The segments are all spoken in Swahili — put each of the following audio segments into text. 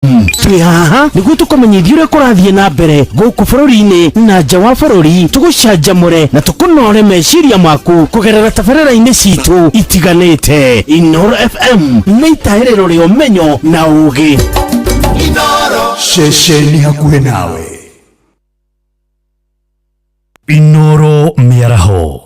Haha niguo tukomenyithia uria kurathie na mbere guku bururi-ini na nja wa bururi, tugucanjamure na tukunore meciria maku kugerera tabarĩra-inĩ citu itiganĩte. Inooro FM nĩ itahĩrĩro rĩa ũmenyo na ũũgĩ. Inooro ceceni hakuhĩ nawe. Inooro mĩaraho.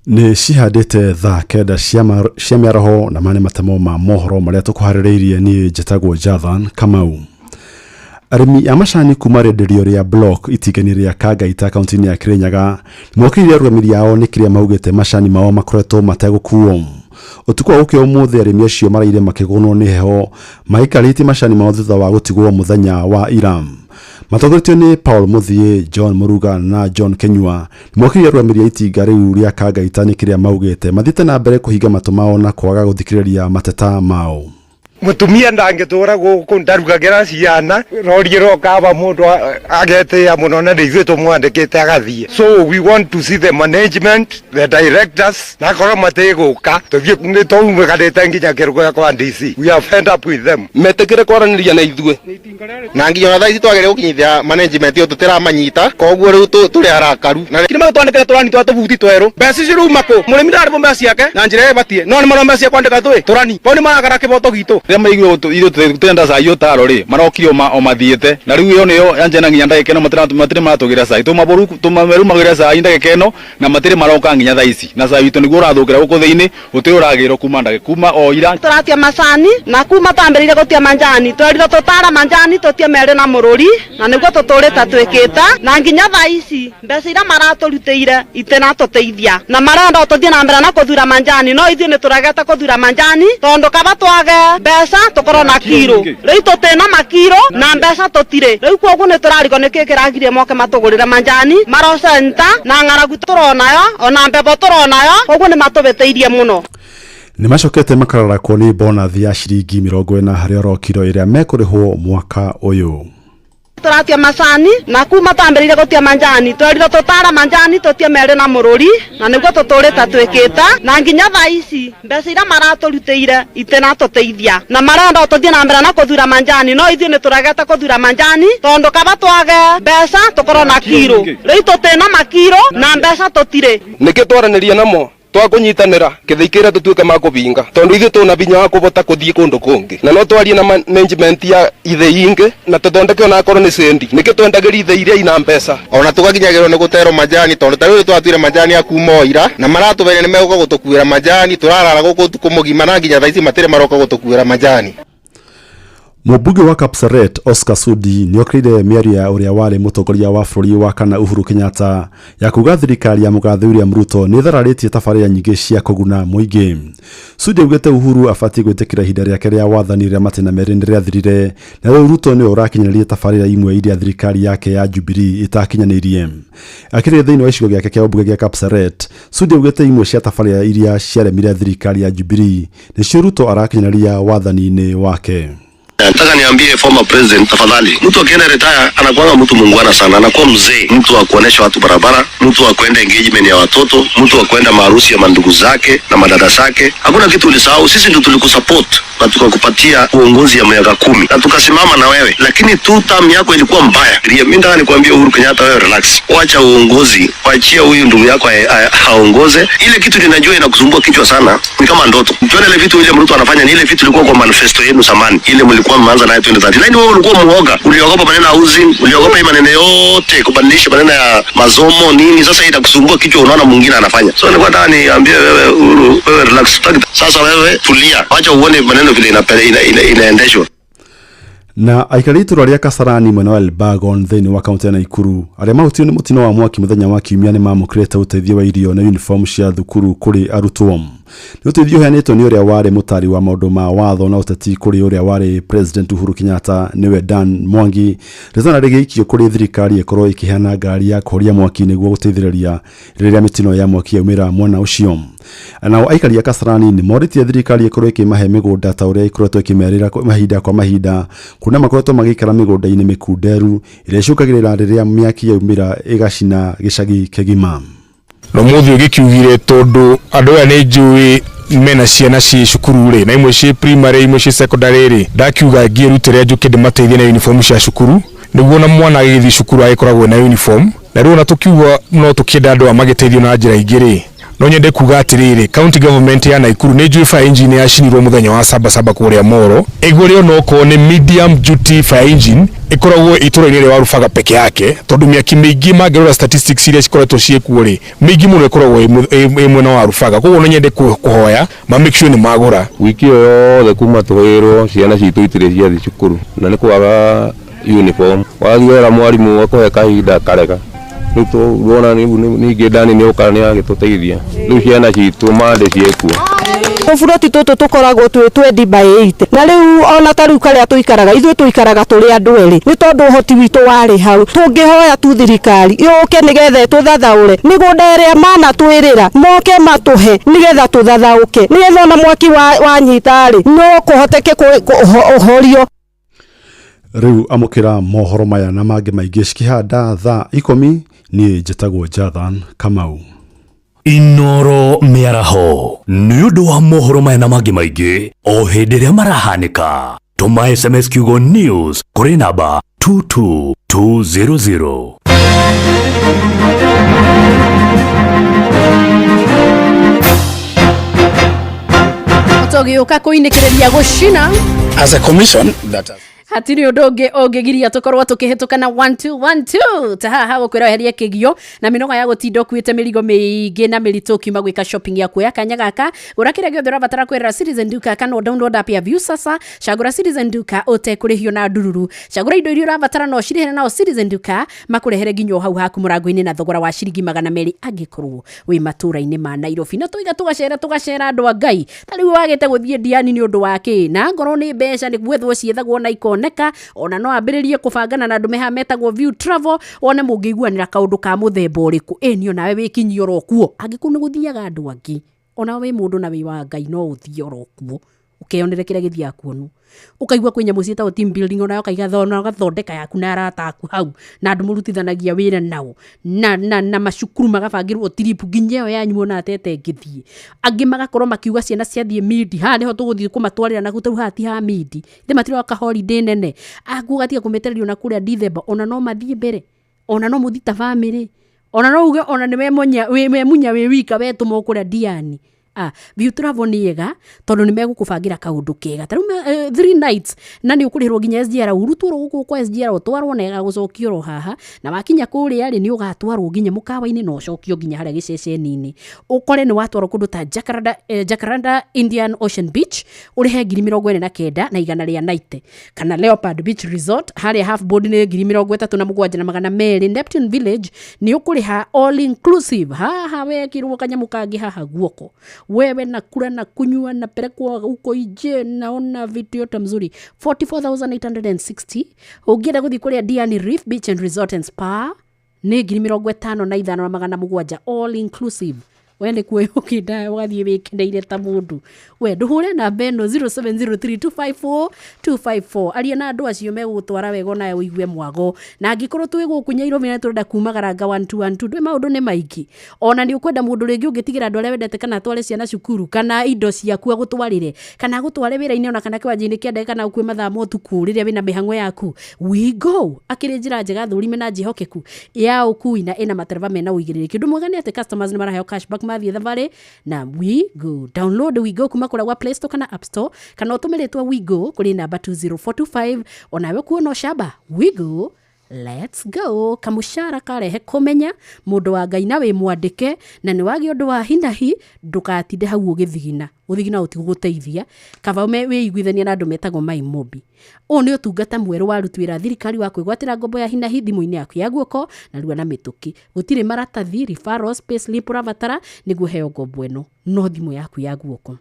Nĩ cihandĩte thaa kenda cia mĩaraho na mane matemo ma mohoro marĩa tũkũharĩrĩirie niĩ njĩtagwo Jathan Kamau. Arĩmi a macani kuma renderio rĩa block itigani rĩa Kangaita kaunti-inĩ ya Kirinyaga nĩmokĩrire arũgamĩrĩri ao nĩ kĩrĩa maugĩte macani mao makoretwo mategũkuo. Ũtukũ wa ũkĩa ũmũthĩ arĩmi acio maraire makĩgũnwo nĩ heho maikarĩtie macani mao thutha wa gũtigwo mũthenya wa ira. Matongoretio nĩ Paul Muthie, John Muruga na John Kenyua nĩmokĩrire arũgamĩrĩri a itinga rĩu rĩa Kangaita nĩ kĩrĩa maugĩte mathiĩte na mbere kũhinga matũ mao na kwaga gũthikĩrĩria mateta mao. Mutumia ndangetura guku ndarugagira ciana rori rokaba mundu agete muno na ndithu tumwandikite agathie. So we want to see the management, the directors na korwo mateguka tuthie ni tuume kadete nginya kirugo kwa DC. We are fed up with them. Metekire kwaraniria na ithue na nginya na thaici twagere gukinyithia management yo tutiramanyita koguo riu turi harakaru na kini magutwandikira turani twatubuti tweru besi ciru mako murimi ndari bombe ciake na njire batie no ni marombe cia kwandika twe turani bo ni magara kiboto gitu ria maigwe ithu tutenda sai utaro ri marokio o mathiete na riu yo niyo yanjena nginya ndagike no matire matugira sai tumaboru tumameru magira sai ndagike no na matire maroka nginya thaici na sai witu niguo rathukira guku thiini uti uragiro kuma ndagike kuma o ira turatia macani na kuma tambirire gutia manjani twerire tutara manjani tutie mere na mururi na niguo tuturita twikita na nginya thaici mbeca ira maraturutire itena tuteithia na marenda tuthie na mbere na kuthura manjani no ithie ni turageta kuthura manjani tondu kaba twage mbeca tukorwo na kiro riu tutena makiro na mbeca tutire riu koguo ni turarigo niki kiragirie moke matugurire manjani marocenta na ng'aragu turonayo ona mbebo turonayo koguo ni matubeteirie muno. Nĩ macokete makararakwo nĩ bonathi ya ciringi 40 harĩ oro kiro ĩrĩa mekũrĩhwo mwaka ũyũ. Turatia macani na kuma tambirire gutia manjani twerire tutara manjani tutie mere na mururi na niguo tuturita twikita na nginya thaici mbeca ira maraturutire itena tuteithia na marenda tuthie na mbere na kuthura manjani no ithie ni turageta kuthura manjani tondu kaba twage mbeca tukorwo na kiro riu tutena makiro na mbeca tutire niki twaraniria namo twakunyitanira kithikira tutuike makubinga tondu ithu tuna binya wa kubota kuthie kundu kungi na no twarie na management ya ithe ingi na tuthondeke ona korwo ni sendi niki twendagiri ithe iria ina mbeca ona tugakinyagirwo ni gutero majani tondu tariu twatwire majani akuma ira na maratubere ni meguka gutukuira majani turarara guku tukumugima na nginya thaici matire maroka gutukuira majani. Mũmbunge wa Kapseret Oscar Sudi nĩokĩrire mĩario ũrĩa warĩ mũtongoria wa bũrũri wa kana Uhuru Kenyatta ya kuga thirikari ya Mũgathe William Ruto nĩthararĩtie tabarĩra nyingĩ cia kũguna mũingĩ. Sudi augĩte Uhuru abatie gwĩtĩkĩra ihinda rĩake rĩa wathani rĩa matena merĩ nĩrĩathirire na rĩu Ruto nĩwe ũrakinyanĩria tabarĩra imwe iria thirikari yake ya Jubilee itakinyanĩirie. Akĩrĩria thĩinĩ wa icigo gĩake kĩa ũmbunge gĩa Kapseret, Sudi augĩte imwe cia tabarĩra iria ciaremire thirikari ya Jubilee nĩcio Ruto arakinyanĩria wathani-inĩ wake. Nataka niambie former president tafadhali, mtu akienda retire anakuwa mtu muungwana sana, anakuwa mzee, mtu wa kuonesha watu barabara, mtu wa kwenda engagement ya watoto, mtu wa kwenda maharusi ya mandugu zake na madada zake. Hakuna kitu ulisahau, sisi ndio tulikusupport na tukakupatia uongozi ya miaka 10 na tukasimama na wewe, lakini tu term yako ilikuwa mbaya. Mimi nataka nikwambie Uhuru Kenyatta, wewe relax, acha uongozi, waachia huyu ndugu yako aongoze. Ile kitu ninajua inakusumbua kichwa sana ni kama ndoto. Ukiona ile vitu ile mtu anafanya ni ile vitu ilikuwa kwa manifesto yenu zamani, ile mlikuwa mmeanza nayo 2030. Wewe ulikuwa muoga, uliogopa maneno ya housing, uliogopa hii maneno yote, kubadilisha maneno ya masomo nini. Sasa itakusumbua kichwa, unaona mwingine anafanya. So nilikuwa nataka niambie wewe Uhuru, wewe relax. Sasa wewe tulia, acha uone maneno vile inaendeshwa. Na aikari iturwa ria Kasarani mwena wa Elbagon thĩinĩ wa kaunti ya Nakuru arĩa mahutio nĩ mũtino wa mwaki mũthenya wa Kiumia nĩ mamũkĩrĩte ũteithio wa irio na uniform cia thukuru kũrĩ arutwo. Nĩ ũteithio ũheanĩtwo nĩ ũrĩa warĩ mũtari wa maũndũ ma watho na ũteti kũrĩ ũrĩa warĩ President Uhuru Kenyatta nĩwe Dan Mwangi. Rĩtana rĩgĩikio kũrĩ thirikari ĩkorwo ĩkĩheana ngari ya kũhoria mwaki nĩguo gũteithĩrĩria rĩrĩa mĩtino ya mwaki yaumĩra mwena ũcio. Nao aikari a Kasarani nĩ morĩtie thirikari ĩkorwo ĩkĩmahe mĩgũnda ta ũrĩa ĩkoretwo ĩkĩmerĩra mahinda kwa mahinda, kuna makoretwo magĩikara mĩgũnda-inĩ mĩkunderu ĩrĩa ĩcũkagĩrĩra rĩrĩa mĩaki yaumĩra ĩgacina gĩcagi kĩgima. no muthi ugikiugire tondu andu aya ni njui mena ciana ci cukuru ri na imwe ci primary imwe ci secondary ri ndakiuga ngirutire njuke ndimateithie na uniform cia cukuru niguo na mwana agithi cukuru agikoragwo na uniform na riu na tukiuga no tukienda andu amagiteithio na njira ingĩ ri no nyende kuga atiriri county government ya Naikuru ni njui fire engine yacinirwo muthenya wa saba kuria Moro igũrĩo no ko ni medium duty fire engine ikoragwo itũra-inĩ rĩa Warubaga peke yake tondu miaki mĩingĩ mangĩrora statistics iria cikoretwo ciĩkuo ri mĩingĩ mũno ikoragwo mwena wa Warubaga koguo no nyende kuhoya ma make sure ni magũra wiki yothe kuma tũhĩrwo ciana citũ itirĩ ciathi cukuru na nĩ kwaga uniform wathiĩra mwarimu akohe kahinda karega tuona ningi ndani ni ukara ni agituteithia riu ciana citu mande ciekuo buroti tutu tukoragwo twi 20 by 8 na riu ona tariu karia tuikaraga ithu tuikaraga turi andu eri ni tondu hoti witu wari hau tungihoya tu thirikari yuke nigethe tuthathaure migunda iria mana twirira moke matuhe nigetha tuthathauke nigetha ona mwaki wa nyitari no kuhoteke uhorio riu amukira mohoro maya na mangĩ maingĩ cikihanda thaa 10 niĩ njĩtagwo Jathan Kamau. Inoro miaraho nĩ ũndũ wa mohoro maya na mangĩ maingĩ o hĩndĩ ĩrĩa marahanĩka tũma SMS kiugo news kũrĩ namba 22200. Tũgĩũka kũinĩkĩrĩria gũcina as a commission that hatiri udonge ogegiria tukorwo tukihituka na 1212 taha gukwira heria kigio na minoga ya gutindo kwite mirigo miingi na mirito kiuma gwika shopping ya kuya kanya gaka urakire gyo thora batara kwira Citizen Duka kana download app ya View sasa shagura Citizen Duka utekurihio na ndururu shagura indo irio urabatara no shirihe na Citizen Duka makurehere ginyo hau haku murango-ini na thogora wa ciringi 200 agikorwo wi matura-ini ma Nairobi no tuiga tugacera andu a Ngai tariu wagete guthie Diani ni undu wake na ngoro ni mbeca ni gwethwo ciethagwo na neka ona no ambiririe kubangana na andu meha metagwo View Travel one mungiguanira kaundu ka muthemba uriku enio nawe wikinyio rokuo angiku ni guthiaga andu angi ona we mundu na wi wa Ngai no uthio rokuo ukeyonere kire githia kuonu ukaigua kwinya mucie ta team building ona ukaiga thona gathondeka yaku na arata aku hau na andu murutithanagia wira nao na macukuru magabangirwo trip nginyo yanyu ona atete ngithie angi magakorwo makiuga ciana ciathie midi ha niho tuguthie kumatwarira na gutau hati ha midi inde matiro ka holiday nene aku gatia kumetererio na kuria December ona no mathie mbere ona no muthita family ona no uge ona niwe munya we wika wetu mokuria Diani View Travel ni yega tondu ni megukubangira kaundu kega taru 3 nights na ni ukurihirwo ginya SGR uruturo guku kwa SGR utwarwo nega gucokio ro haha na wakinya kuri ari ni ugatwarwo ginya mukawa-ini no cokio ginya haria giceceni-ini ukore ni watwarwo kundu ta Jacaranda Indian Ocean Beach urihe 49 na 190 kana Leopard Beach Resort haria half board ni 37,200 Neptune Village ni ukuriha all inclusive haha wekirwo kanyamu kangi haha guoko wewe na kula na kunywa na pelekwa uko ije naona vitu yote mzuri 44,860 ugienda guthi kuria Diani Reef Beach and Resort and Spa ni 55,700 all inclusive wende kuwe ukida wathie wikendeire ta mundu we nduhure na beno 0703254254 aria na andu acio megutwara wego nawe uigue mwago na angikorwo twi gukunya iromira turenda kumagaranga 1212 ndwe maundu ni maiki ona ni ukwenda mundu ringi ungitigira andu aria wendete kana tware ciana cukuru kana indo ciaku agutwarire kana gutware wira-ini ona kana kiwanja-ini kiende kana ukue mathaa motuku riria wina mihango yaku we go akiri njira njega thurime na njihokeku ya ukui na ina matereva mena uigiriri kindu mwega ni ati customers ni maraheo cashback mathie thavari na we go download we go kuma kura wa Play Store kana App Store kana utumiritwa we go kuri namba 20425 onawe kuona shaba we go let's go kamushara karehe kumenya mundu wa Ngai nawe mwandike na ni wagi undu wa hinahi ndukatinde hau ugithigina utiguguteithia kaba wiguithania na andu metagwo mai mobi oni utungata mweru warutwira thirikari wa kwigwatira ngombo ya hinahi thimu-ini yaku ya guoko na rua na mituki gutire maratathi referral space lip urabatara niguo heo ngombo eno no thimu yaku ya guoko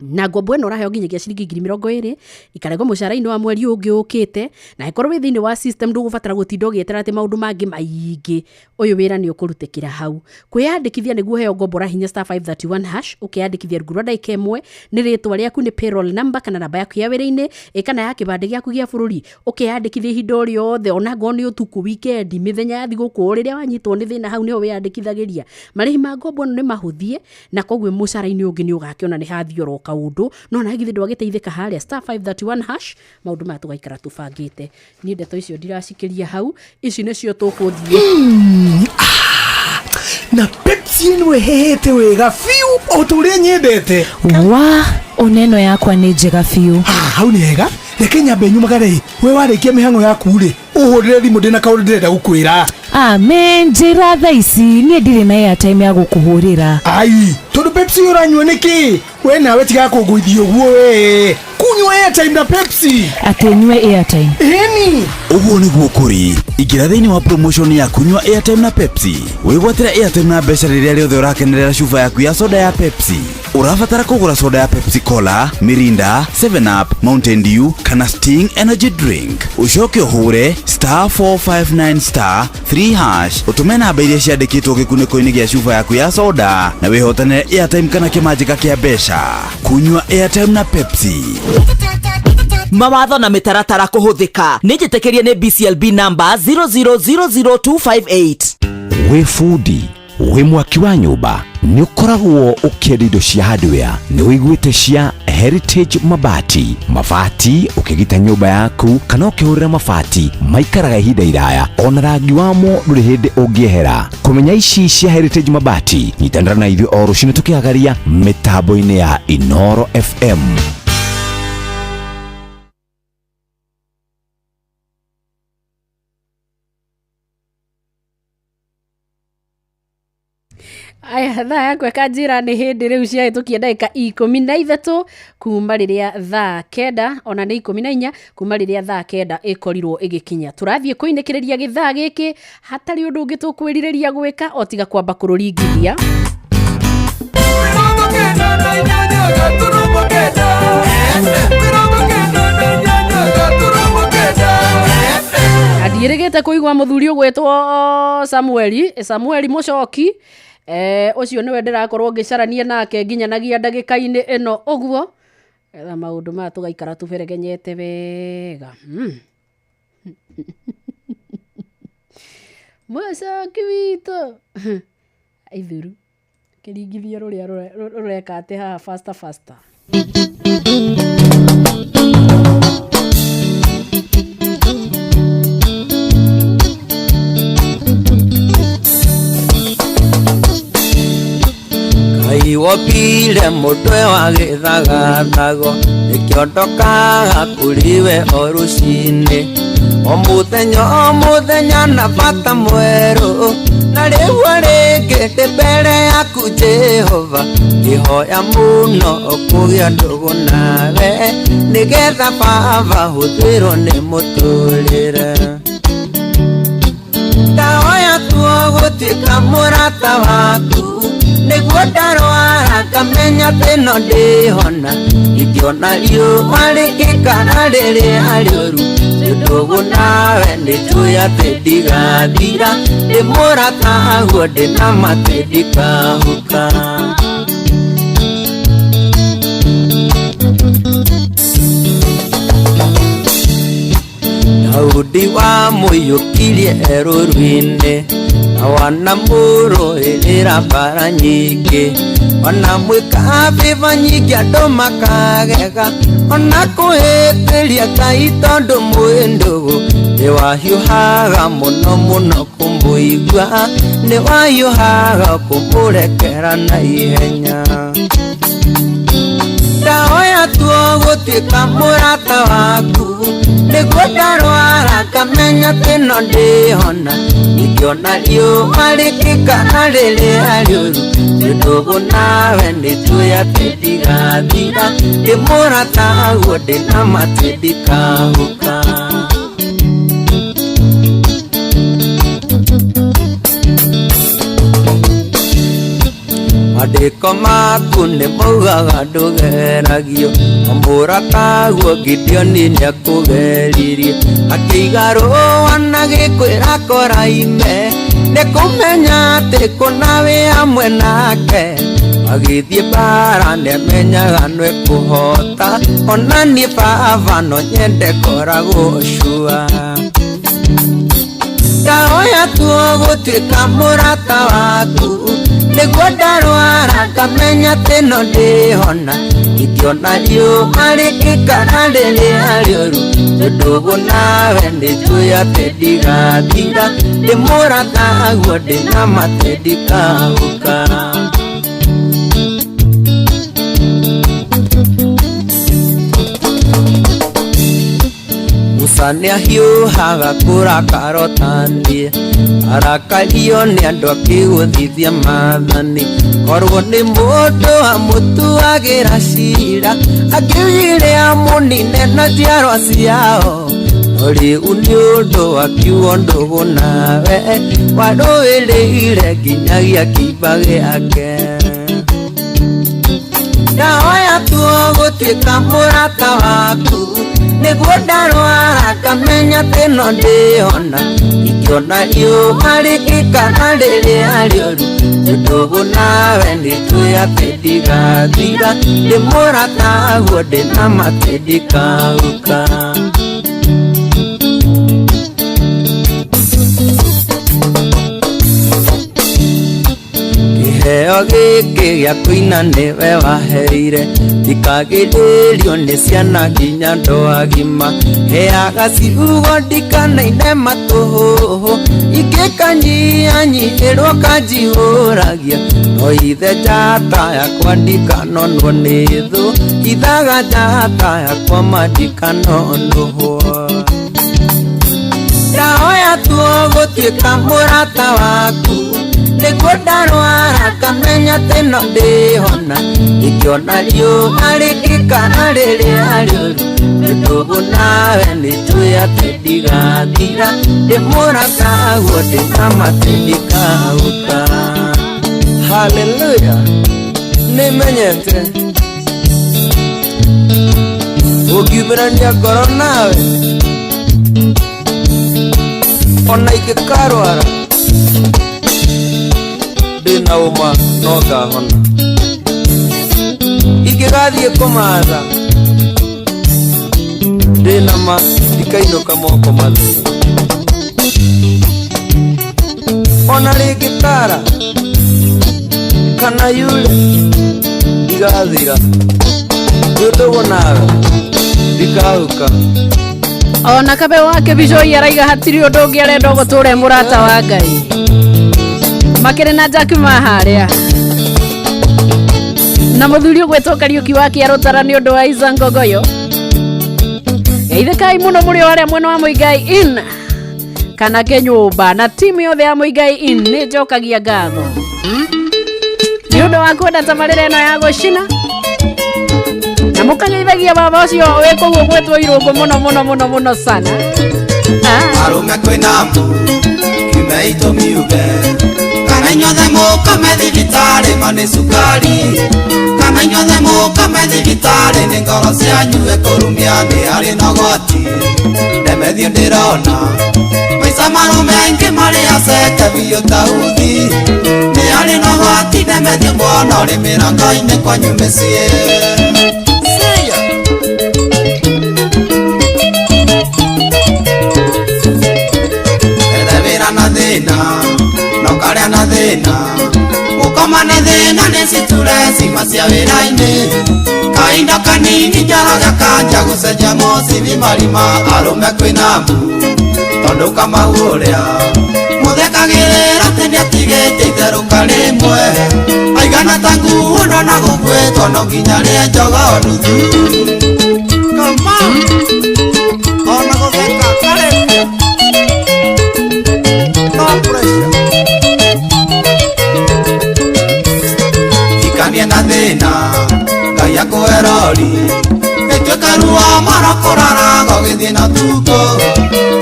na ngombo ĩno ũraheo nginyagia ciringi 20,000 ikaregwo mũcara-inĩ wa mweri ũngĩ ũkĩte, na ĩkorwo wĩ thĩinĩ wa system ndũgũbatara gũtinda ũgĩetera atĩ maũndũ mangĩ maingĩ. Ũyũ wĩra nĩ ũkũrutĩkĩra hau. Kwĩyandĩkithia nĩguo heo ngombo rahinya *531# ũkĩyandĩkithia rungu rwa ndagĩka ĩmwe, nĩ rĩtwa rĩaku, nĩ payroll number kana namba yaku ya wĩra-inĩ, kana ya kĩbandĩ gĩaku gĩa bũrũri. Ũkĩyandĩkithia ihinda o rĩothe, ona ngorwo nĩ ũtukũ, weekend, mĩthenya ya thigũkũ, rĩrĩa wanyitwo nĩ thĩna hau nĩho wĩyandĩkithagĩria. Marĩhi ma ngombo nĩ mahũthie, na koguo mũcara-inĩ ũngĩ nĩ ũgakĩona nĩ hathiũrũka kaũndũ, no na githĩ ndwagĩteithĩka harĩa *531#, maũndũ maya tũgaikara tũbangĩte. Niĩ ndeto icio ndiracikĩria hau, ici nĩcio tũkũthiĩ. Na Pepsi ĩno ĩhehete wega biũ o ũrĩa nyendete. Wa oneno yakwa nĩ njega biũ. Hau nĩ hega. Reke nyambe nyumagare. We warĩkia mĩhang'o yaku rĩ, ũhũrĩre thimũ ndĩna kaũndũ ndĩrenda gũkwĩra. Amen, njĩra thaa ici niĩ ndirĩ na airtime ya gũkũhũrĩra. Ai, tondũ Pepsi ũranyua nĩkĩ? We nawe tiga kũngũithia ũguo we. Kunywa airtime na Pepsi. Atĩ nyue airtime. Eni. Ũguo nĩguo kũrĩ. Ingĩra thĩinĩ wa promotion ya kunywa airtime na Pepsi. Wĩgwatĩra airtime na mbeca rĩrĩa rĩothe ũrakenerera cuba yaku ya soda ya Pepsi. Ũrabatara kũgũra soda ya Pepsi Cola, Mirinda, 7up, Mountain Dew kana Sting Energy Drink. Ucoke ũhũre *459*3# ũtũme namba iria ciandĩkĩtwo gĩkunĩko-inĩ gĩa cuba yaku ya soda na wĩhotanĩre airtime kana kĩmanjĩka kĩa mbeca. Kunywa airtime na Pepsi. Mawatho na mĩtaratara kũhũthĩka. Nĩ njĩtĩkĩrie nĩ BCLB number 0000258. Wĩ fundi, wĩ mwaki wa nyũmba, nĩ ũkoragwo ũkĩendia indo cia hardware, nĩ wĩiguĩte cia Heritage Mabati. Mabati ũkĩgita nyũmba yaku kana ũkĩhũrĩra mabati maikaraga ihinda iraya, ona rangi wamo ndũrĩ hĩndĩ ũngĩehera. Kũmenya ici cia Heritage Mabati, nyitanĩra na ithuĩ o rũciinĩ tũkĩagaria mĩtambo-inĩ ya Inoro FM. Aya thaa yakwa kanjĩra nĩ hĩndĩ rĩu ciahĩtũkia ndagĩka 13 kuma rĩrĩa thaa 9, ona nĩ 14 kuma rĩrĩa thaa 9 ĩkorirwo ĩgĩkinya. Tũrathiĩ kũinĩkĩrĩria gĩthaa gĩkĩ, hatarĩ ũndũ ũngĩ tũkwĩrirĩria gwĩka o tiga kwamba kũrũringithia. Ndiĩrĩgĩte kũigua mũthuri ũgwĩtwo Samueli Mũcoki. Ũcio nĩwe ndĩrakorwo ngĩcarania nake nginyanagia ndagĩka-inĩ ĩno ũguo. Etha maũndũ maya tũgaikara tũberegenyete wega. Mũcoki witũ. Aithuru. Kĩringithia rũrĩa rũreka atĩ haha faster. Iwopile mutwe wa gĩthagathago nĩkĩondokaga kũriwe o rũcinĩ o mũthenya na bata mwerũ na rĩu rĩngĩ ndĩ mbere yaku Jehova ngĩhoya mũno kũgĩa ndũgũ nawe nĩgetha Baba hũthĩrwo nĩ mũtũrĩre. Ndahoya tuogũtuĩka mũrata waku nĩguo ndarwara ngamenya thĩno ndĩhona, ingĩona riũa rĩkĩkana rĩrĩa rĩũru ndũgũ nawe nĩnjũĩ atĩ ndigathira, ndĩ mũrata guo ndĩna matĩ ndikahũka. Daudi wamũiyũkirie rũũru-inĩ na wanamũrũĩrĩra mbara nyingĩ, wanamwĩka vĩva nyingĩ andũ makagega, ona kũhĩtĩria Ngai tondũ mwĩ ndũgũ. Nĩwahiũhaga mũno kũmũigua, nĩwahiũhaga kũmũrekera na ihenya. Ndahoya tuogũtuĩka mũrata waku nĩguo ndarwara ngamenya thĩno ndĩhona, ingĩona riũa rĩkĩkana rĩrĩa rĩũru ndũgũ nawe nĩnjũĩ atĩ ndigathira, ndĩ mũrata guo ndĩna matĩ ndikahũka. Mandĩko maku nĩ maugaga ndũgeragio, mũrataguo Gideoni nĩakũgeririe, akĩiga rũa na gĩkwĩra Koraime, nĩkũmenya atĩ kũna wĩ hamwe nake, agĩthiĩ mbara nĩamenyaga nĩekũhota, ona niĩ baba no nyende koragwo cua. Ndahoya tuo gũtuĩka mũrata waku, nĩguo ndarwara ngamenya atĩ no ndĩhona, ingĩona riũa rĩkĩkana rĩrĩa rĩũru, tondũ ũguo nawe nĩnjũĩ atĩ ndigathira, ndĩ mũrata guo ndĩna mate ndikahũka. Musa nĩahiũhaga kũrakara ũtaniĩ, arakario nĩ andũ akĩgũthithia maathani, korwo nĩ mũndũ amũtuagĩra cira, akĩugire amũnine na njiarwa ciao, no rĩu nĩ ũndũ akiugo ndũgũ nawe, warũĩrĩire nginyagia kĩimba gĩake. Ndahoya tuo gũtuĩka mũrata waku, nĩguo ndarwara ngamenya atĩ no ndĩhona, ingĩona riũa rĩkĩkana rĩrĩa rĩũru, tondũ ũguo nawe nĩnjũĩ atĩ ndigathira, ndĩ mũrata guo ndĩna mate ndikahũka. Kĩheo gĩkĩ gĩa kũina nĩwe waheire, ndikagĩrĩrio nĩ ciana nginya andũ agima, heaga ciugo ndikanaine matũhũhũ, ingĩkanyihanyihĩrwo kanjihũragia, no ithe njata yakwa ndikanonwo nĩ thũ, ithaga njata yakwa mandikanonũhwo. Ndahoya tuo gũtuĩka mũrata waku, nĩguo ndarwara ngamenya atĩ no ndĩhona, ingĩona riũa rĩkĩkana rĩrĩa rĩũru, tondũ ũguo nawe nĩnjũĩ atĩ ndigathira, ndĩ mũrata guo ndĩna mate ndikahũka. Haleluya, nĩmenyete ũngiumĩrania ngoro nawe, ona ingĩkarwara ndĩna ũma no ngahona, ingĩgathiĩ kũmatha ndĩna ma ndikainũka moko matheri, ona rĩngĩkara kana yule ndigathira, ndũndũguo nawe ndikahũka. Ona kabe wake Bijoi araiga hatiri ũndũ ũngĩ arenda gũtũũra mũrata wa Ngai, makĩrĩ na Jack maharĩa na mũthuri ũgwĩtwo Kariuki wa Kĩarũtara nĩ ũndũ wa Iza Ngogoyo. Geithĩkai mũno mũrĩ arĩa mwena wa Muigai Inn kana Kĩnyũmba na timu yothe ya Muigai Inn, nĩ njokagia ngatho nĩ ũndũ wa kwenda tabarĩra ĩno ya gũcina, na mũkangeithagia baba ũcio wĩ kũu ũgwĩtwo Irũngũ mũno mũno mũno mũno sana. Arũme kwĩna mbu kiume itũmiuge, kana inyothe mũkome thibitarĩ manĩ cukari, kana inyothe mũkome thibitarĩ nĩ ngoro cianyu ĩkũrumia nĩ harĩ na ũgwati, ndemethio ndĩrona maica marũme aingĩ marĩ aceke biũ ta uthi, nĩ harĩ na ũgwati ndemethio mwana ũrĩ mĩrango-inĩ kwanyu mĩciĩ. Na thĩna no karĩa na thĩna gũkoma nĩ thĩna nĩ citureci macia wĩra-inĩ, kahinda kanini njaraga kanja gũcenjia mũcibi marima, arũme kwĩna mbu tondũ Kamau ũrĩa mũthekagĩrĩra atĩ nĩatigĩte itherũka rĩmwe, aigana ta nguo ndona gũkwĩtwo no nginya rĩe njogo nuthu. Kamau ona gũtheka karĩkia ikania na thĩna Ngai akũhe rori, ĩtuĩke ruo marokũrara gũgĩthiĩ na tuko,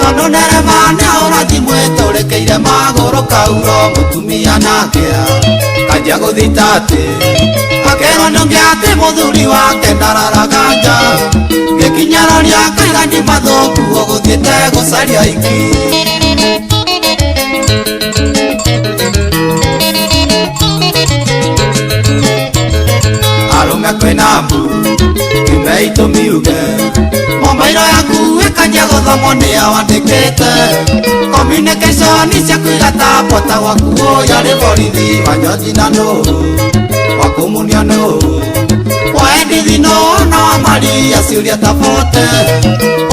tondũ ndereba nĩ ũrathi mwĩtũrĩkĩire Ege magoro kauro mutumia nakea Kajia guthitate Akero nongiate muthuri wake ndararaganja Gekinyararia kaigani mathoku Oguthiete gucaria iki Arume kwina mbu Kiume itumiuge Mombairo yaku ĩkania gũthomwo nĩ awandĩkĩte Communication ciaku igatambota gwaku yarĩ borithi wanyothi na nũ wakũmunia nũ waendithi nũ na wamaria ciũria tabote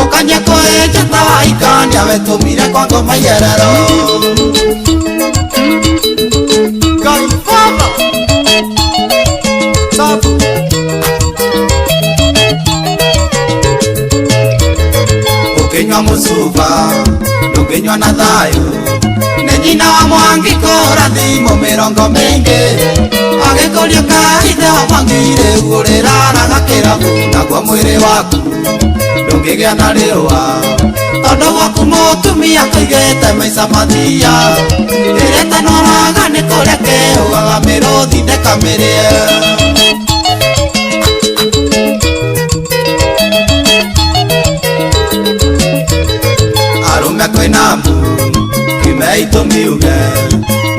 ũkania kũhĩnja ta waikania wetũmire kwa ngoma igerero Ngai baba Sabu Ukinywa musuba, ndukinywa na thayo Nenyina wa Mwangi kũrathimo mĩrongo mĩingĩ Agĩkũria kaithe wa Mwangire Ũrĩraraga kĩrabu naguo mwĩrĩ waku Ndũngĩgĩa na rĩũa Tondũ gwaku mũtumia kũigĩte maica mathia Ĩrĩte noraga nĩ kũrĩa kĩhũgaga mĩrũthi ndĩkamĩrĩe Arume kwina mbu Kiume itumiuge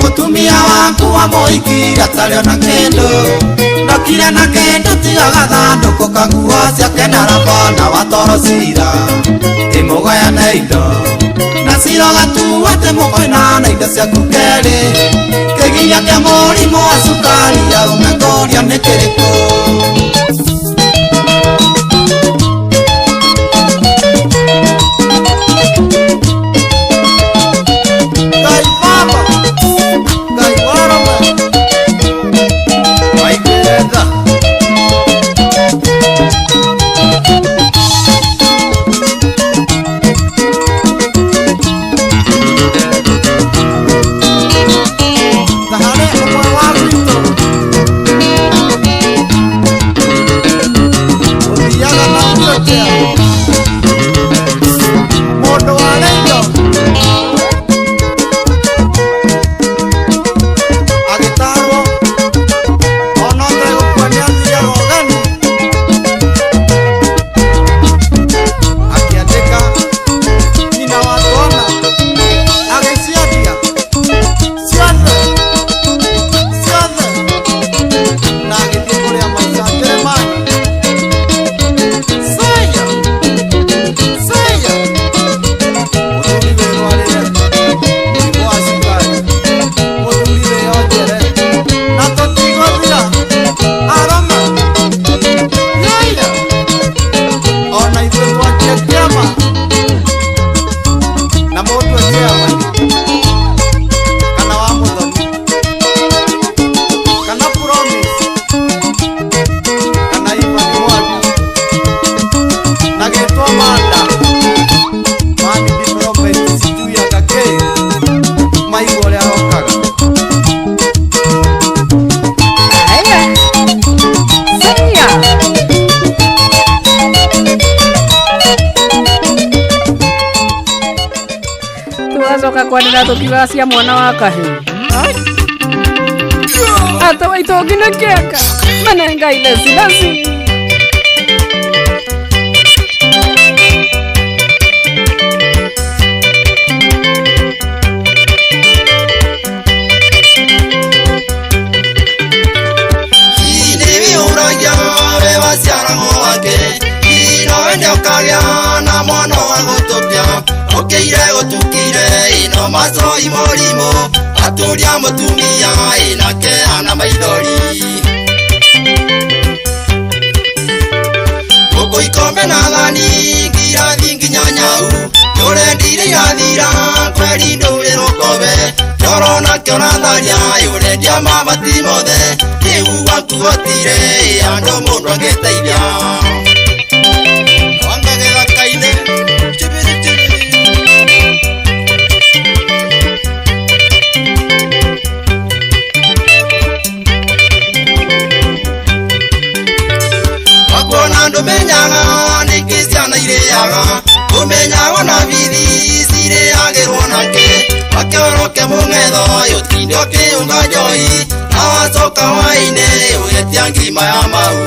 Mutumia waku wa mũhiki atarĩ ona kĩndũ Ndokire na kĩndũ tigaga thandũkũ kanguo ciake na rabana wa toro cira Ĩmũgayane indo Na cira gatuo atĩ mũkwĩna na indo ciaku kerĩ Kĩgiria kĩa mũrimũ wa cukari Arume ngoria nĩ kĩrĩkũ Kwanĩra tũkigacia mwana wa kahĩĩ Ata waitũ nginya kĩaka Manenga ilesi lasi Ine uragia beba ciara mwake Ino ende ũkagĩa na mwana wa gũtũpia Ũkĩire gũtukire ino maco imũrimũ Atũria mũtumia inake ana maithori Gũkũ ikombe na thani ngirathi nginya nyau Nĩũrendire irathira kweri ndũrĩrwo kobe Nyoro nakĩo na tharia ũrendia mabati mothe Rĩu gwaku gũtire andũ mũndũ angĩteithia Wangagĩra kaine Ndũmenyaga nĩkĩ ciana irĩaga Ũmenyaga na bithi cirĩagĩrwo nake Okeoroke mungetho yutinde okiunga njoi na wacoka hwainĩ ũgetia ngima ya mau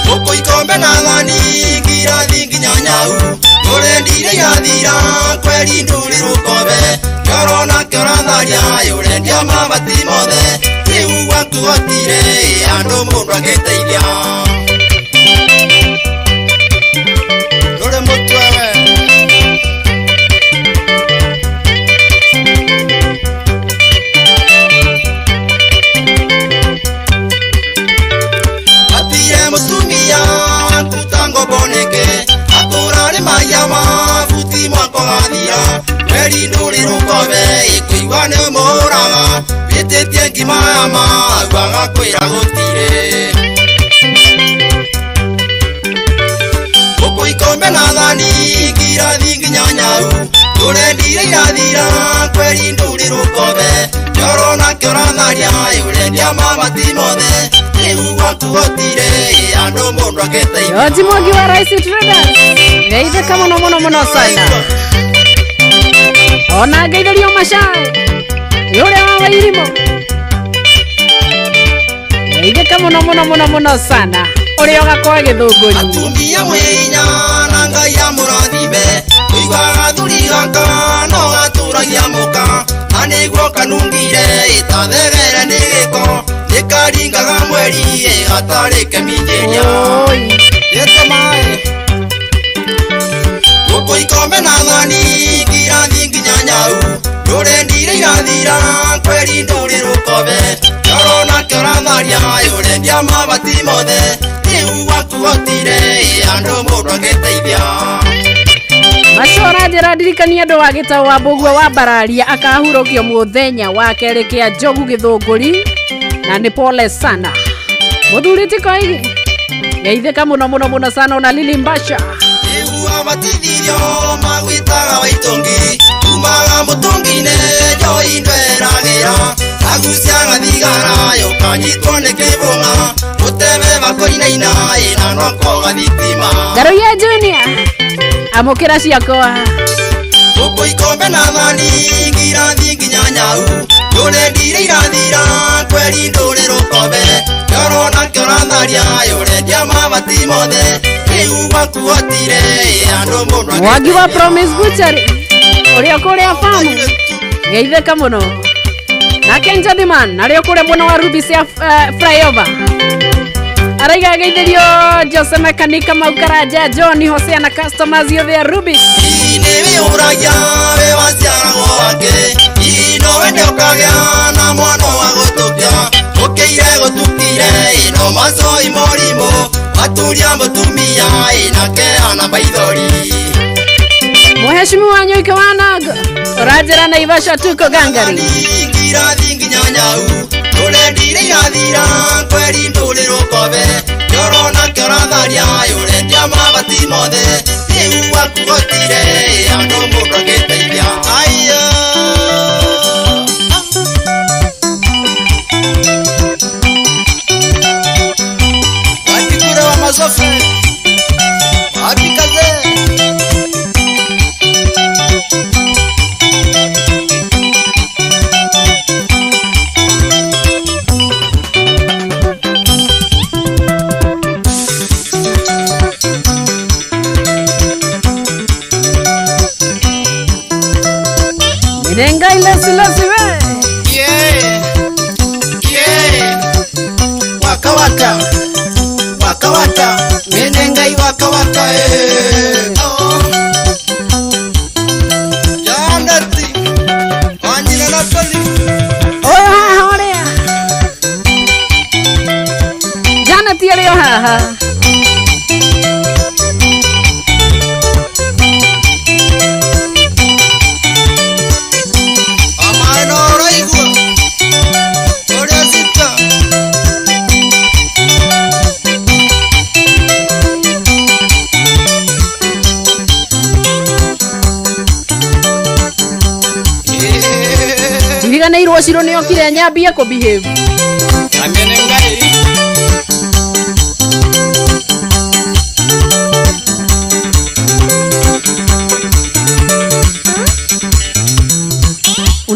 Gũkũ ikombe na thani ngirathi nginya nyau ũrendire irathira kweri ndũrĩ rũkobe Yorona kĩoratharia ũrendia mabati mothe rĩu gwaku gotire andũ mũndũ agĩteithia Ndũrĩ mũtwe we Atire mũtumia kutango boneke atũrarĩ maiya mabuti mwako gathira kweri ndũrĩ rũkobe ĩkũigua nĩ mũraga wĩtĩtie ngima ya mau agakwĩra gũtirĩ Gũkũ ikombe na thani ngirathi nginya nyau ũrendire irathira kweri ndũrĩ rũkobe Yorona kĩoratharia ũrendia mabati mothe rĩu gwaku gotire andũ mũndũ agĩteithia Yoji Mwangi wa Rice Traders Geithĩka mũno mũno mũno sana Ona geithĩrio macai Yũrĩa wa Wairimo Geithĩka mũno mũno mũno mũno sana Ũrĩa ũgakorwo gĩthũngũri Atumia mwĩnya na Ngai amũrathime Ũiguaga thuri gaka no gatũragia mũka Na nĩguo kanungire ĩtathegere nĩ gĩko Nĩkaringaga mweri gatarĩ kĩminjĩria Gĩte maĩ Gũkũ ikombe na thani ngirathi nginya nyau Ndũrendire irathira kweri ndũrĩ rũkobe Yorona kĩoratharia ũrendia mabati mothe rĩu gwaku gotire andũ mũndũ agĩteithia Macora njĩra ndirikania andũ wa gĩtaũ wa Mbũgua wa Mbararia akahurũkio mũthenya wa kerĩ kĩa Njogu Gĩthũngũri na nĩ pole sana Mũthuri Tikoigi geithĩka mũno mũno mũno sana ona Lili Mbasha Rĩu abatithirio magwĩtaga Waitongi Tumaga mũtũngi-inĩ njoi ndweragĩra Agucia gathigara yũkanyitwo nĩ kĩbũng'a Ũtebe bakoinaina ĩna noko gathitima Ngaruya Junior amũkĩra ciakwa Gũkũ ikombe na thani ngirathi nginya nyau Ndũrendire irathira kweri ndũrĩ rũkobe Yorona kĩoratharia ũrendia mabati mothe rĩu gwaku gotire andũ mũndũ Mwangi wa Promise Butchery ũrĩa kũrĩa famu geithĩka mũno Nake Njathiman arĩa kũrĩa mwena wa Ruby cia flyover Araiga geithĩrio Jose Mekanika Maukaraja John Hosea na customers yothe ya Ruby Nĩwe ũragia we waciaragwo wake Ino wende ũkagĩa na mwana wa gũtũkia Ũkĩire gũtukire ino macoi mũrimũ Waturia mũtumia inake ana maithori Mheshimiwa Nyoike wa Nago ũranjĩra Naivasha tuko gangari Ngirathi nginya nyau Ndũrendire irathira kweri ndũrĩ rũkobe Yorona kĩoratharia ũrendia mabati mothe rĩu gwaku gotire andũ mũndũ agĩteithia Aiya Wapi kure wa masofe Wapi kaze Nenga ilasi we Yeah Waka waka Waka waka Nenengai waka waka Janati Anjina na pali Oya horea Janati alio haha Ndiganĩirwo Ciro nĩ okire nyambie kũ behave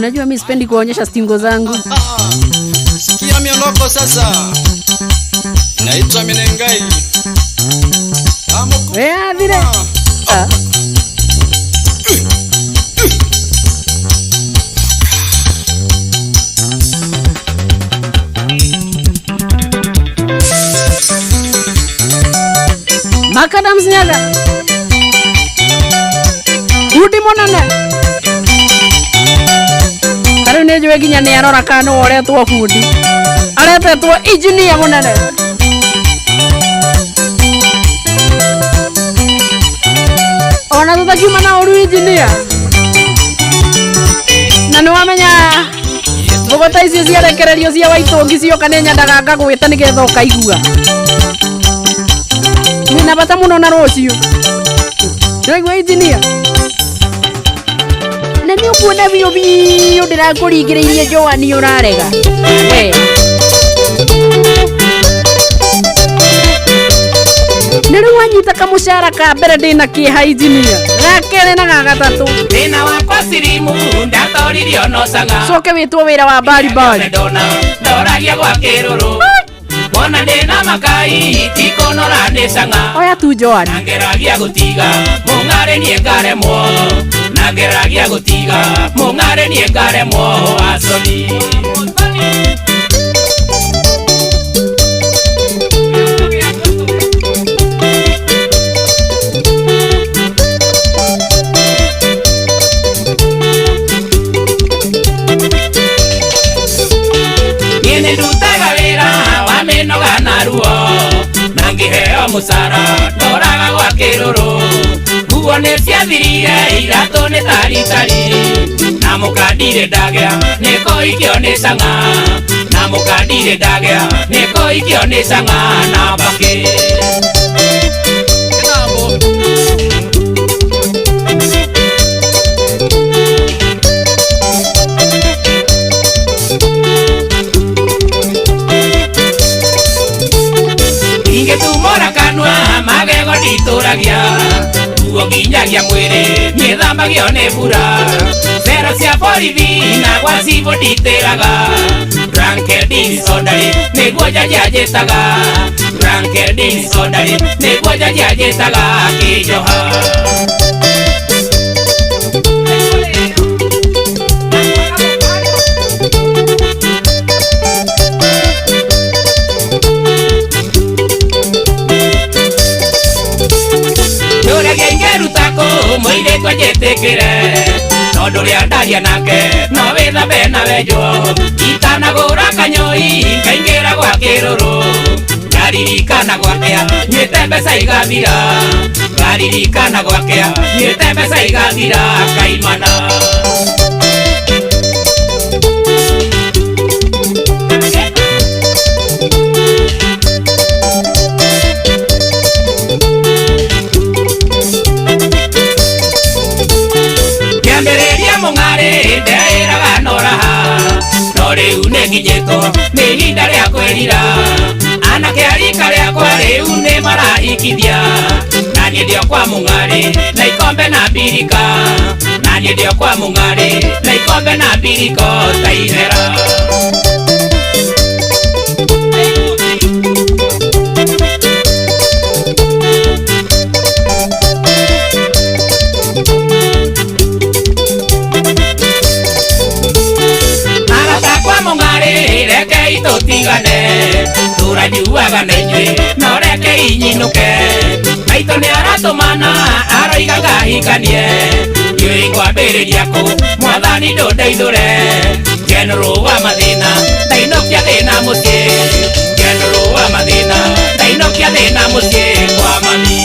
Unajua mimi sipendi kuonyesha stingo zangu. Sikia miondoko sasa. Naitwa Minengai. Wea vile. Makadams nyaga. Udi monane. Kare ne jwe ginya ne arora kano ore to fundi. Arete to engineer monane. Ona tutakiuma na uru engineer. Na no amenya. Bogota icio ciarekererio cia waitongi cio kanenya ndaga gwita nigetha ukaigua. Nina bata muno na rocio. Nĩgua engineer. Na nĩ ukuona biũ ndĩrakũringĩrĩirie Joani ũrarega. Nĩ rĩu wanyita kamũcara ka mbere ndĩna kĩeha engineer. Ga kerĩ na ga gatatũ. Thĩna wakwa sirimu ndatoririo no canga. Coke wĩtwo wĩra wa baribari. Ndoragia gwa kĩrũrũ. Wona ndĩna makai tikonora nĩ canga. Oya tu Joani. Ngeragia gũtiga mũng'arĩ niĩ ngaremwo. Ngeragia gũtiga mũng'arĩ niĩ ngaremwo aconi. Niĩ ndutaga wĩra wa mĩnoga na ruo na ngĩheo mũcara ndoraga gwa kĩrũrũ. Nguo nĩ ciathirire iratũ nĩ tarikari na mũkandire ndagĩa nĩko ikio nĩ canga. Na mũkandire ndagĩa nĩko ikio nĩ canga na mbakĩ. Ingetumora kanua magego nditũragia. Nguo nginyagia mwĩrĩ nĩthambagio nĩ mbura. Cero cia borithi na gwa cibũ nditĩraga. Drunkardin sondari nĩguo jaji anjĩtaga. Drunkardin sondari nĩguo jaji anjĩtaga Kĩjoha. Mũirĩtu anjĩtĩkĩre tondũ rĩa ndaria nake no wĩthambe na wenjwo. Itanagũra kanyoi ngaingĩra gwa kĩrũrũ. Ngaririkana gwakĩa nyuĩte mbeca igathira. Ngaririkana gwakĩa nyuĩte mbeca igathira kaimana. Mũng'arĩ ndeĩraga noraha no rĩu nĩnginyĩtwo nĩ ihinda rĩa kwĩrira. Anake a rika rĩakwa rĩu nĩ marahikithia. Na niĩ ndĩo kwa mũng'arĩ na ikombe na mbirika. Na niĩ ndĩo kwa mũng'arĩ na ikombe na mbiriko ta ihera. Rekei tũtigane tũranyuaga na inyuĩ no rekei inyinuke. Maitũ nĩ aratũmana aroigaga hikanie. Njũĩ ngwambĩrĩria kũ mwathani ndũndeithũre. General wa mathĩna ndainũkia thĩna mũciĩ. General wa mathĩna ndainũkia thĩna mũciĩ kwa mami.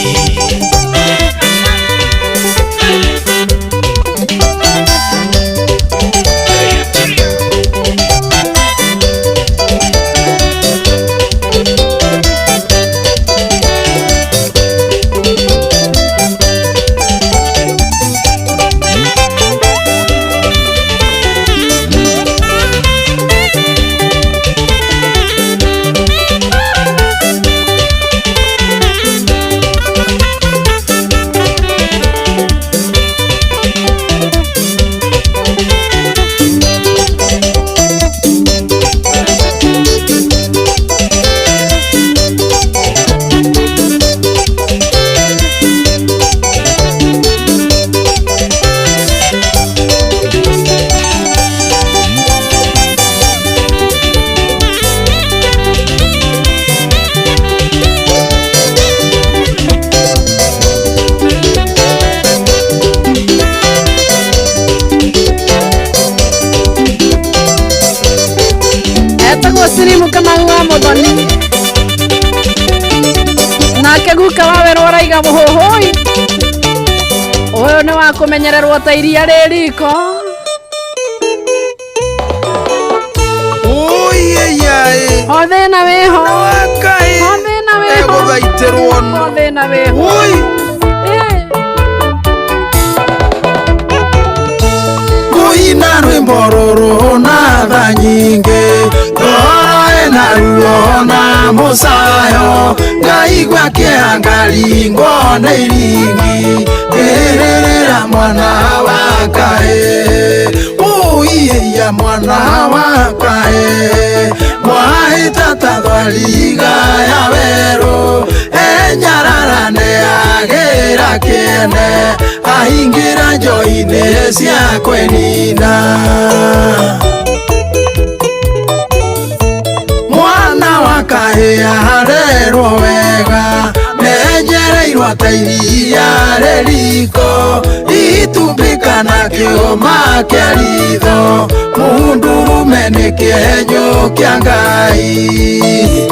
etagwo Sirimu Kamau wa Muthoni nake guka wawe roraiga muhuhui uyu ni wa kumenyererwo ta iria ririko Othena weho wakai othena weho eguthaiterwo othena weho oi kuina rwimbo ruru na tha nyingi ngoro ena ruo na musayo ngaigua kiangari ngone iringi irira mwana wa kae uiya mwana wa kae mwaita tathwariga ya weru enyararane agira kiene ahingira njoine cia kwenina mwana wa kahia harerwo wega menyereirwo ta iria ririko itumbika na kiuma kia ritho mundurume ni kienyũ kia Ngai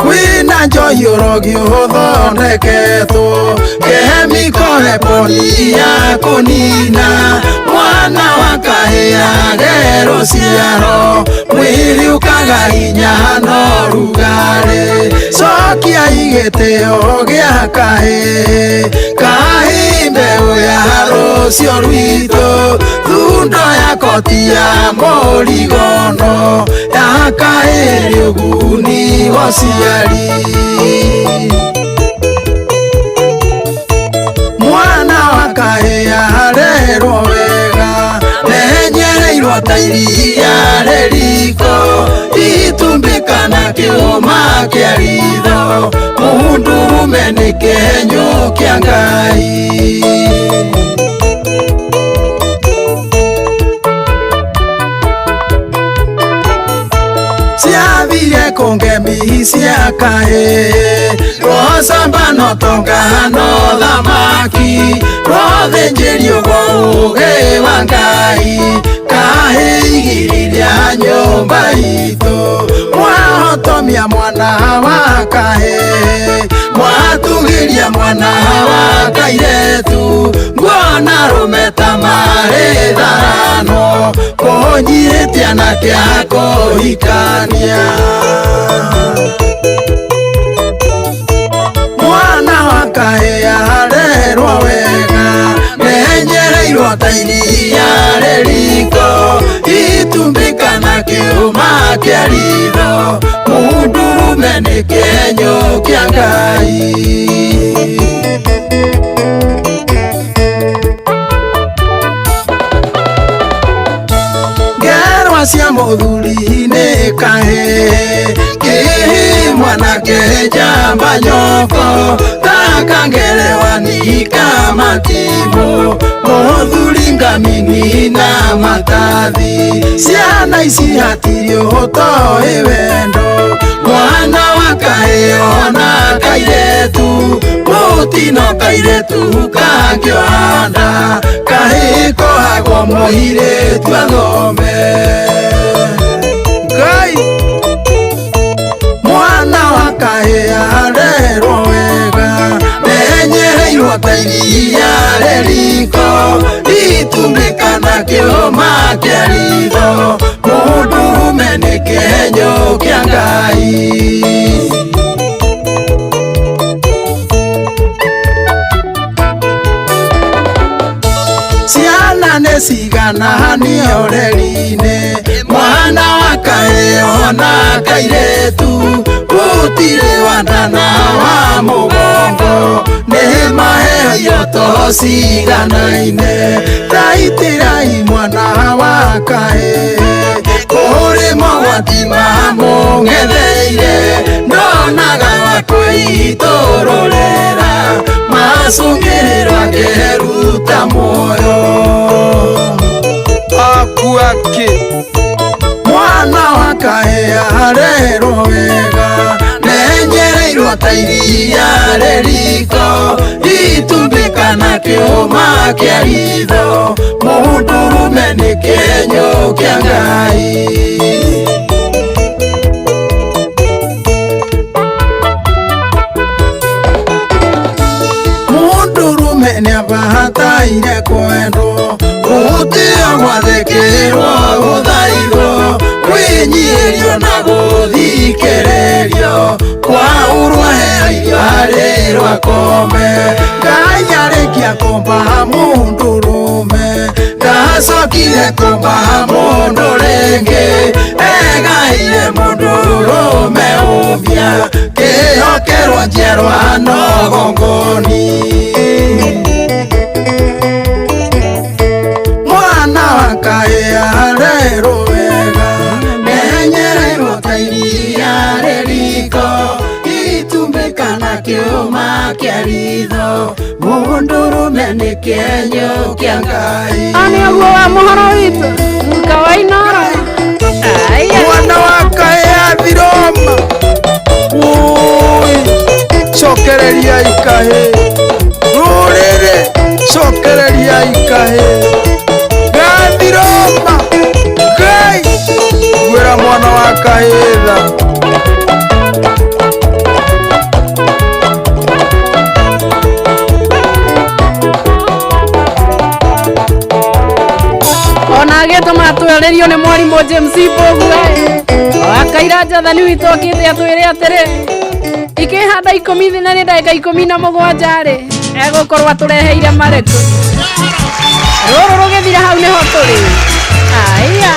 kwina njohi ũrogi ũthondeketwo kemiko heponi ya kũnina mwana wa kahĩa gerũ ciaro mwĩrĩ ũkaga hinya no rugarĩ cokia igĩtĩo gĩa kahĩ kahĩ mbeũ ya rũciũ rwitũ thundo ya koti ya mũrigono ya kahĩ rĩ ũguni wociari mwana wa kahĩa harerwo wega menyereirwo ta iria ririko itumbika na kiuma kia ritho mundurume ni kienyũ kia Ngai ciathire kũngemi cia kahĩ rwacamba no tongano thamaki rwathĩnjĩrio gwa ũgĩ wa Ngai kahĩ igiriria nyũmba itũ mwahotomia mwana wa kahĩ mwatugiria mwana wa kairetu nguona rumeta marĩ tharano kũnyiĩtia anake a kũhikania mwana wa kahĩ harerwo wega menyereirwo ta iria ririko itumbika na kiuma kia ritho mundurume ni kienyũ kia Ngai ngerwa cia mũthuri nĩ kahĩ kĩhĩ mwanake njamba nyoko takangerewani kamatimu mũthuri ngamini na matathi ciana ici hatirio toĩ wendo mwana wa kahĩ ona kairetu mũtino kairetu kangĩohanda kahĩ kohagwo mũirĩtu athome Ngai mwana wa kahĩ harerwo wega menyereirwo ta iria ririko itumbika na kiuma kia ritho mundurume ni kienyũ kia Ngai ciana nĩ cigananio reri-inĩ mwana wa kahĩ ona kairetu gũtirĩ wandana wa mũgongo nĩ maheo to ciganaine taitĩrai mwana wa kahĩ kũrĩ mogwati mamũng'etheire ndonaga wa kwĩitũrũrĩra macũngĩrĩra ngĩruta muoyo akuake mwana wa kahĩ harerwo wega menyereirwo watairia reriko itumbika na kiuma kia ritho muhudurume ni kenyo kia Ngai. Muhudurume ni abahataire kwendwo gutio gwathikirwo guthaithwo kwinyirio na guthikererio kwa urwahe irio harĩ rwakome Ngai arĩkia kũmba mundurume ndacokire kũmba mundu rĩngĩ egaire mundurume ũbia kĩhokerwo njerwa nogongoni mwana wa Ngai arerwo wega nenyereirwo ta iria rĩriko itumbĩka na kĩũma kĩa ritho mũndũrũme nĩ kĩenyũ kĩa Ngai. Ani ũguo wa mũhoro witũ Luka wa Inoro mwana wa Ngai athiroma cokereria ikahĩ rũrĩrĩ cokereria ikahĩ gathiroma Ngai gwĩra mwana wa kahĩtha ona agĩtũma atwererio nĩ mwarimũ James Mbũgua akaira Jathani witũ akĩte atwĩre atĩrĩ ikĩhanda 10 na nĩ ndagĩka 17 rĩ egũkorwo atũreheire marĩkũ rũrũ rũgĩthira hau nĩho tũrĩ aya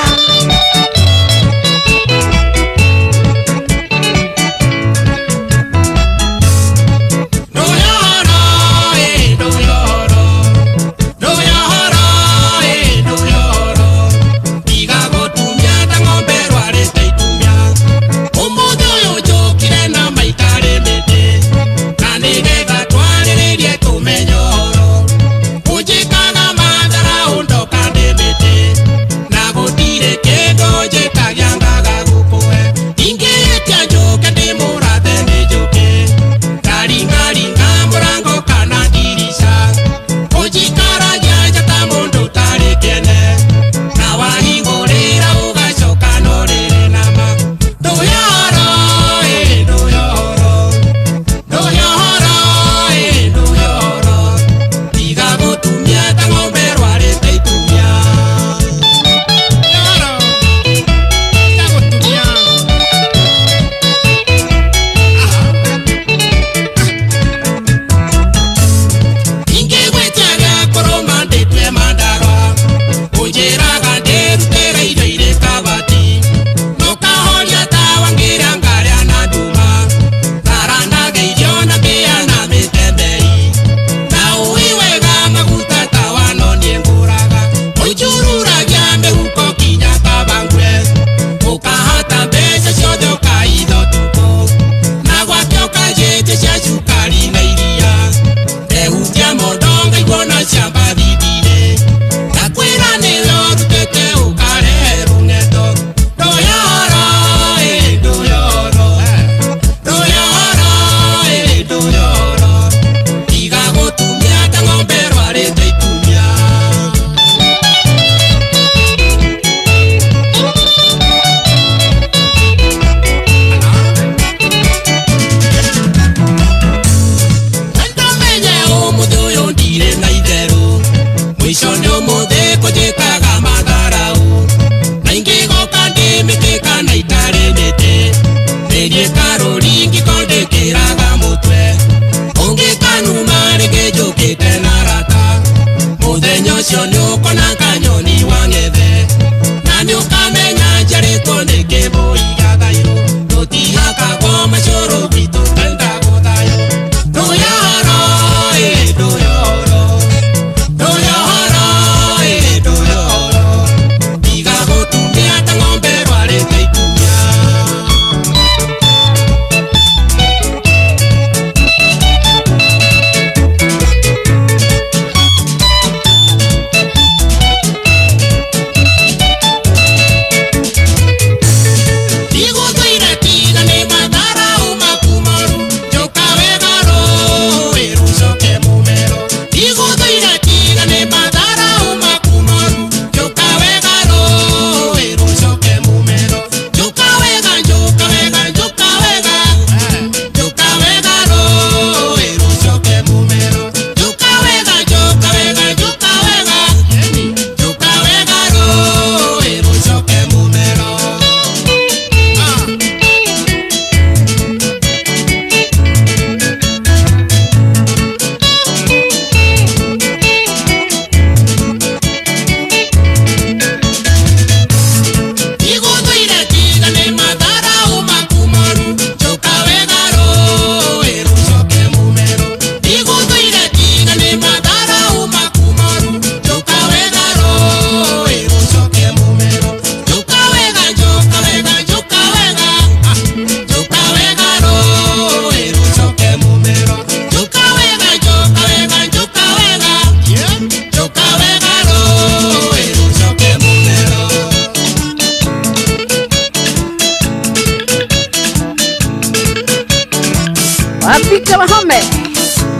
Wahome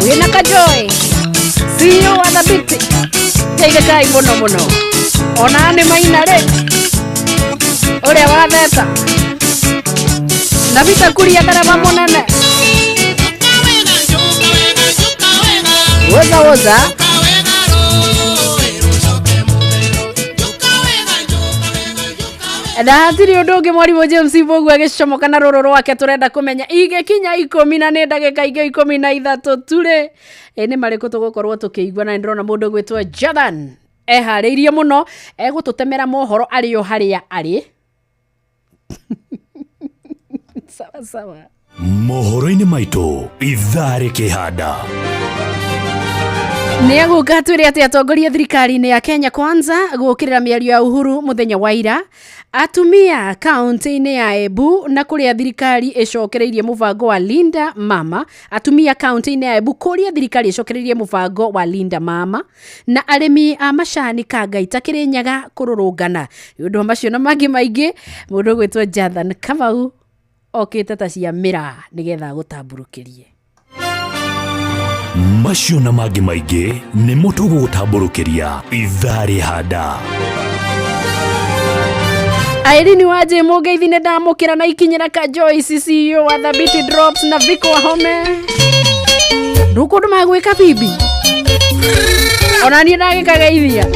wina kajoy CEO wa Thabiti Teigai muno ona ni mainare uria watheta na vita kuria ndaraba munene woza Ndatiri undu ungi mwarimu James Mbogu agicomoka na ruru rwake turenda kumenya igekinya 14 ndagika ingi 13 ture ni mariku tugukorwo tukiigua na ndirona mundu gwitwa Jathan ehariirie muno egututemera mohoro ari o haria ari sawa mohoro-ini maitu ithari kihanda ni aguka twire ati atongoria thirikari-ini ya Kenya Kwanza gukirira miario ya Uhuru muthenya wa ira atumia kaunti-ini ya Embu na kuria thirikari icokereirie mubango wa Linda Mama atumia kaunti-ini ya Embu kuria thirikari icokereirie mubango wa Linda Mama na arimi a macani Kangaita Kirinyaga kururungana undu macio na mangi maingi mundu gwitwa Jathan Kamau okite ta cia mira nigetha gutamburukirie macio na mangi maingi ni mutugu gutamburukiria ithari handa Irene waje Mugeithine ndamukira na ikinyira ka Joyce CEO wa Thabiti Drops na Vico Wahome ndukundu magwika bibi ona ni ndagikageithia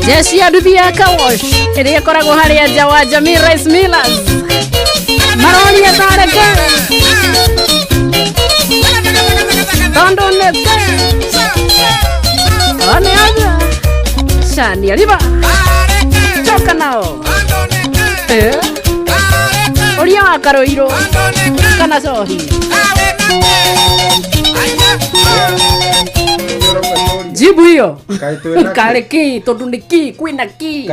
jeshi ya nduthi ya kawosh ĩrĩa ĩkoragwo harĩa nja wa Jamii Rice Millers maronia tareke tondo neke one aja shani aliva choka nao uria wa Karoiro kana sohi jibu hiyo kareki toduniki kwina ki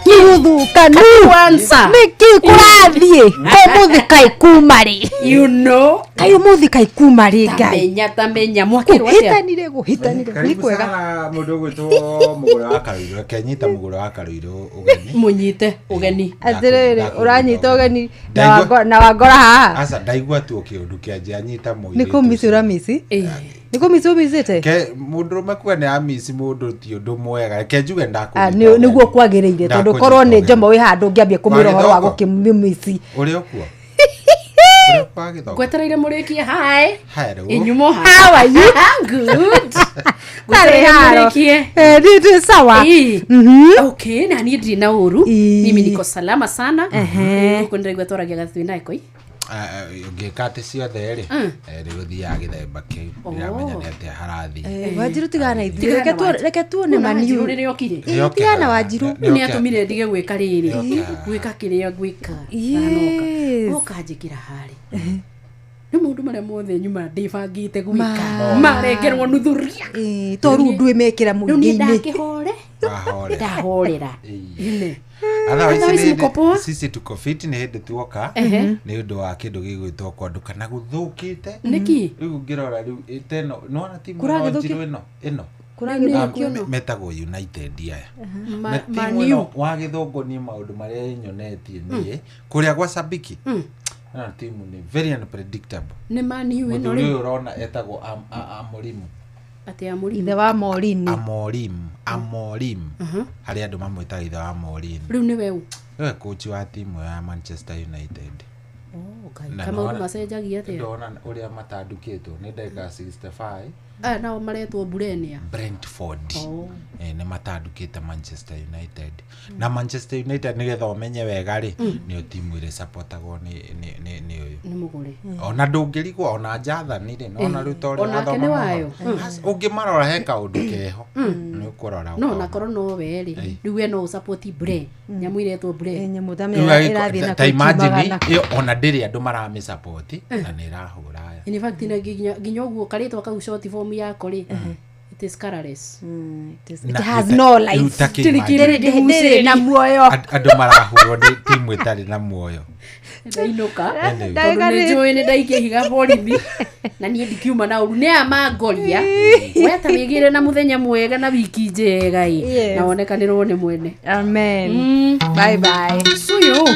kiudhu kanu kwanza niki kurathie ko muthi kai kumari you know kai muthi kai kumari ngai tamenya mwakirwa atia hitanire ni kwega mundu gwitwo mugure wa Karoiro kenyita mugure wa Karoiro ugeni munyite ugeni atiriri uranyita ugeni na wagora haha asa ndaigua tu kiundu kianjia nyita muire niko misura misi niko misumizite ke mundu mekwe ne amisi mundu ti undu mwega ke njuge ndaku niguo kwagiriire tondu korwo ni njomo wi handu ngiambia kumira horo wa gukimimisi uri okuo gwetereire murikie hi hello inyumo how are you good gwetereire murikie ndi sawa okay na ni ndina uru mimi niko salama sana ukundira gwetoragia gathwina ikoi ngikate ciothe ri riguthiaga githemba kiu ndiramenya ni atia harathi Wanjiru tigana ithuĩ reke tuone maniu rĩrĩa okire tigana Wanjiru nĩ atumire ndige gwĩka rĩrĩ gwĩka kĩrĩa gwĩka anoka ũkanjĩkĩra harĩ nĩ mũndũ marĩa mothe nyuma ndĩbangĩte gwĩka marengerwo nuthuria to rĩu ndwĩmekĩra mũingĩ-inĩ ndahorera sisi tuko fit ni hindi tuoka ni undu wa kindu gigwitwo kwandu kana guthukite niki riu ngirora riu iteno nona timu no ino metagwo United aya manu wa githongo ni maundu maria nyonetie ni kuria gwa Sabiki na timu ni very unpredictable ni manu ino riu urona etagwo Amorimu ate Amorimu ithe wa Morini Amorim hari andu mamwita ithe wa Morini riu ni wewe coach wa timu ya Manchester United kama uri macenjagia atia ndona uria matandukitwo ni ndeka 65 nao maretwo Burenia Brentford ni matandukite Manchester United na Manchester United nigetha umenye wega ri ni timu ile supportagwo ni uyu ni mugure ona ndungirigwo ona Jathani ri ona rutori ona wayo ungimarora he kaundu keho ni ukurora no na korwo no we ri riu no support Bre nyamu iretwo Bre nyamu thamira irathi na ta imagine iyo ona ndiri andu marami support na ni rahura in fact na ginya uguo karitwa kau short form yako ri it is colorless it has no life tilikire na muoyo andu marahurwo ni timu itari na muoyo ndainoka tondu ni joy ni ndaikie higa borithi na nie ndikiuma na uru ni amangoria weta wigire na muthenya mwega na wiki njega na onekanirwo ni mwene amen bye bye suyo